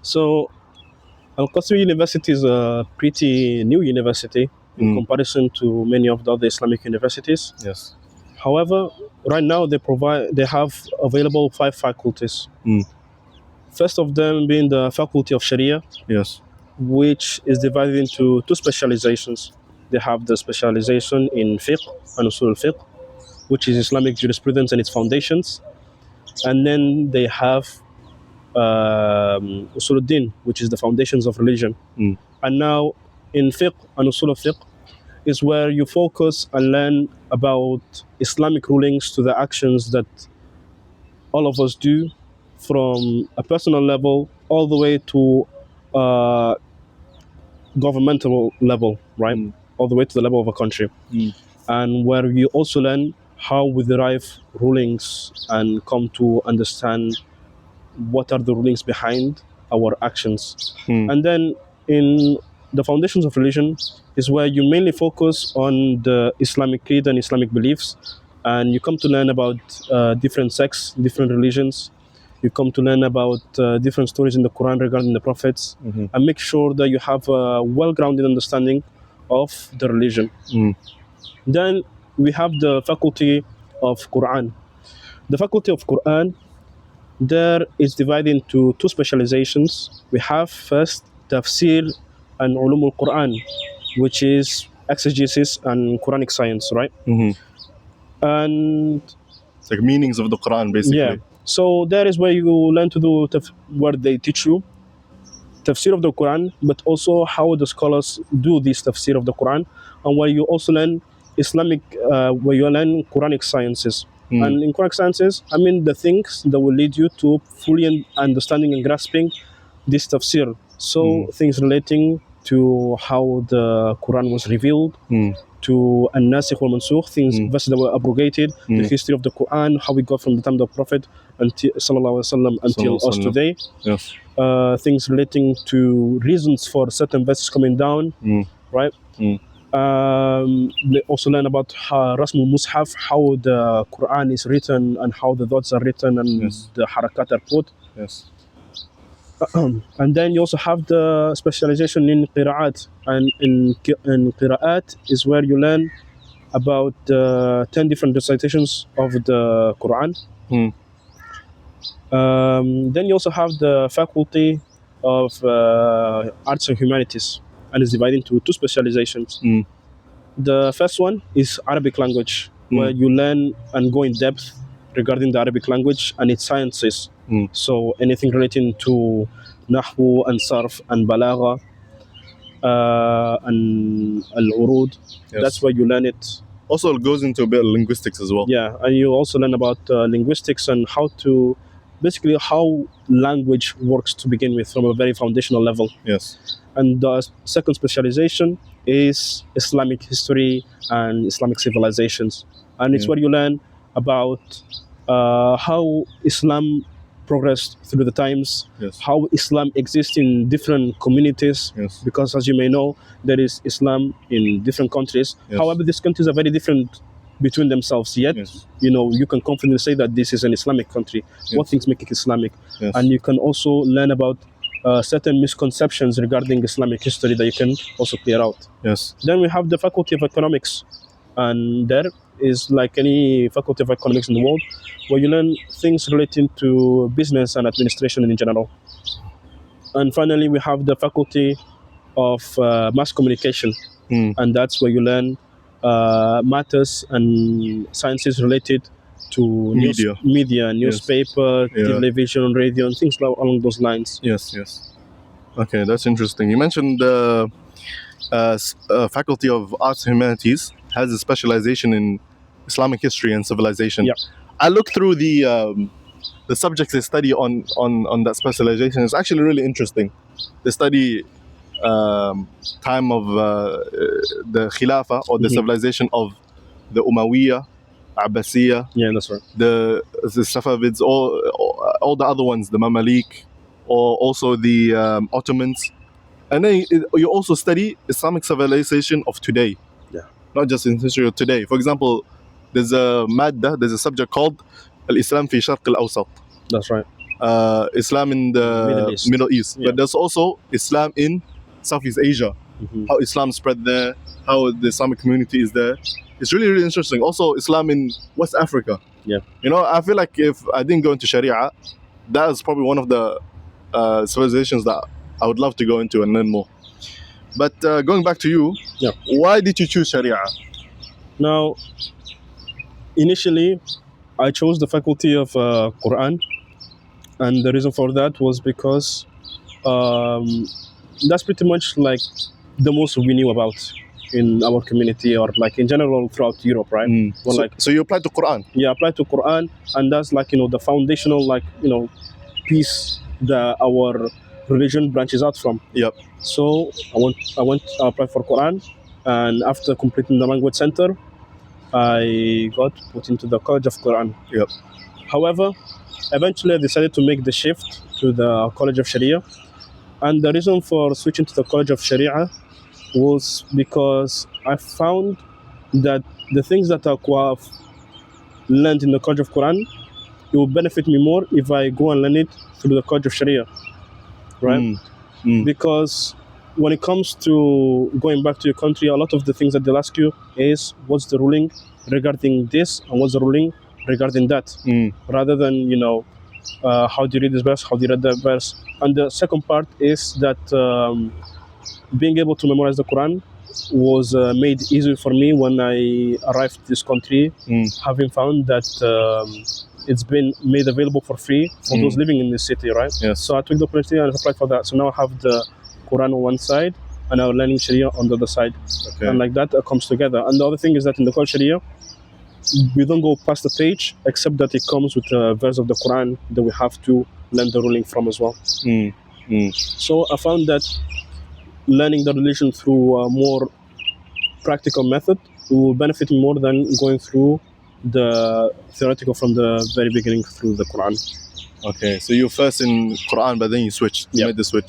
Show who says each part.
Speaker 1: So Al-Qasimia University is a pretty new university in comparison to many of the other Islamic universities.
Speaker 2: Yes.
Speaker 1: However, right now they have available 5 faculties. First of them being the Faculty of Sharia,
Speaker 2: Yes.
Speaker 1: which is divided into 2 specializations. They have the specialization in Fiqh and Usool Fiqh, which is Islamic jurisprudence and its foundations. And then they have Usuluddin, which is the foundations of religion. And now in Fiqh and Usul of Fiqh is where you focus and learn about Islamic rulings to the actions that all of us do, from a personal level all the way to governmental level, right? All the way to the level of a country. And where you also learn how we derive rulings and come to understand what are the rulings behind our actions. And then in the foundations of religion is where you mainly focus on the Islamic creed and Islamic beliefs, and you come to learn about different sects, different religions. You come to learn about different stories in the Quran regarding the prophets, and make sure that you have a well-grounded understanding of the religion. Then we have the Faculty of Quran. The Faculty of Quran there is divided into 2 specializations. We have first Tafseer and Ulum al-Quran, which is exegesis and Quranic science, right? And
Speaker 2: it's like meanings of the Quran, basically.
Speaker 1: Yeah. So that is where you learn to do where they teach you tafsir of the Quran, but also how the scholars do this tafsir of the Quran, and where you also learn Islamic, where you learn Quranic sciences. And in Quranic sciences, I mean the things that will lead you to fully understanding and grasping this tafsir. So things relating to how the Quran was revealed, to an-nasikh wal mansukh, things verses that were abrogated, the history of the Quran, how we got from the time of the Prophet until sallallahu alaihi wasallam until us today.
Speaker 2: Yes.
Speaker 1: Things relating to reasons for certain verses coming down, right? They also learn about Rasm al-Mushaf, how the Quran is written and how the dots are written and the harakat are put.
Speaker 2: Yes.
Speaker 1: And then you also have the specialization in Qira'at, and in Qira'at is where you learn about 10 different recitations of the Quran. Then you also have the Faculty of Arts and Humanities, and it's divided into 2 specializations. The first one is Arabic language, where you learn and go in depth regarding the Arabic language and its sciences. So anything relating to Nahwu and Sarf and Balagha and Al-Urud, that's where you learn it.
Speaker 2: Also, it goes into a bit of linguistics as well.
Speaker 1: Yeah, and you also learn about linguistics and basically how language works to begin with from a very foundational level.
Speaker 2: Yes.
Speaker 1: And the second specialization is Islamic history and Islamic civilizations. And it's where you learn about how Islam progressed through the times, how Islam exists in different communities, because as you may know, there is Islam in different countries. However, these countries are very different between themselves, yet you can confidently say that this is an Islamic country. What things make it Islamic? And you can also learn about certain misconceptions regarding Islamic history that you can also clear out. Then we have the Faculty of Economics, and there is like any Faculty of Economics in the world, where you learn things relating to business and administration in general. And finally, we have the Faculty of Mass Communication, and that's where you learn matters and sciences related to media, newspaper, television, radio, and things along those lines.
Speaker 2: Yes. Okay, that's interesting. You mentioned the Faculty of Arts and Humanities has a specialization in Islamic history and civilization. I looked through the subjects they study on that specialization. It's actually really interesting. They study time of the Khilafah or the civilization of the Umayyah, Abbasiyya.
Speaker 1: Yeah, that's right.
Speaker 2: The Safavids, all the other ones, the Mamalik, or also the Ottomans. And then you also study Islamic civilization of today. Not just in history of today. For example, there's a subject called Al-Islam fi Sharq al-Awsat.
Speaker 1: That's right.
Speaker 2: Islam in the Middle East.
Speaker 1: Yeah.
Speaker 2: But there's also Islam in Southeast Asia. How Islam spread there, how the Islamic community is there. It's really, really interesting. Also, Islam in West Africa.
Speaker 1: Yeah.
Speaker 2: You know, I feel like if I didn't go into Sharia, that is probably one of the civilizations that I would love to go into and learn more. But going back to you,
Speaker 1: yeah.
Speaker 2: Why did you choose Sharia?
Speaker 1: Now, initially, I chose the faculty of Quran, and the reason for that was because that's pretty much like the most we knew about in our community, or like in general throughout Europe, right?
Speaker 2: Well, so you applied to Quran?
Speaker 1: Yeah, I applied to Quran, and that's like, you know, the foundational, like, you know, piece that our religion branches out from.
Speaker 2: Yep.
Speaker 1: So I applied for Quran, and after completing the language center, I got put into the College of Quran.
Speaker 2: Yep.
Speaker 1: However, eventually I decided to make the shift to the College of Sharia, and the reason for switching to the College of Sharia was because I found that the things that I could have learned in the College of Quran, it will benefit me more if I go and learn it through the College of Sharia, right? Because when it comes to going back to your country, a lot of the things that they'll ask you is what's the ruling regarding this and what's the ruling regarding that, rather than, you know, how do you read this verse, how do you read that verse. And the second part is that being able to memorize the Quran was made easier for me when I arrived to this country, having found that it's been made available for free for those living in this city, right?
Speaker 2: Yes.
Speaker 1: So I took the opportunity and applied for that. So now I have the Quran on one side and I'm learning Sharia on the other side.
Speaker 2: Okay.
Speaker 1: And like that comes together. And the other thing is that in the College Sharia, we don't go past the page except that it comes with a verse of the Quran that we have to learn the ruling from as well. So I found that learning the religion through a more practical method will benefit me more than going through the theoretical from the very beginning through the Quran.
Speaker 2: Okay, so you first in Quran, but then you switched. You made the switch.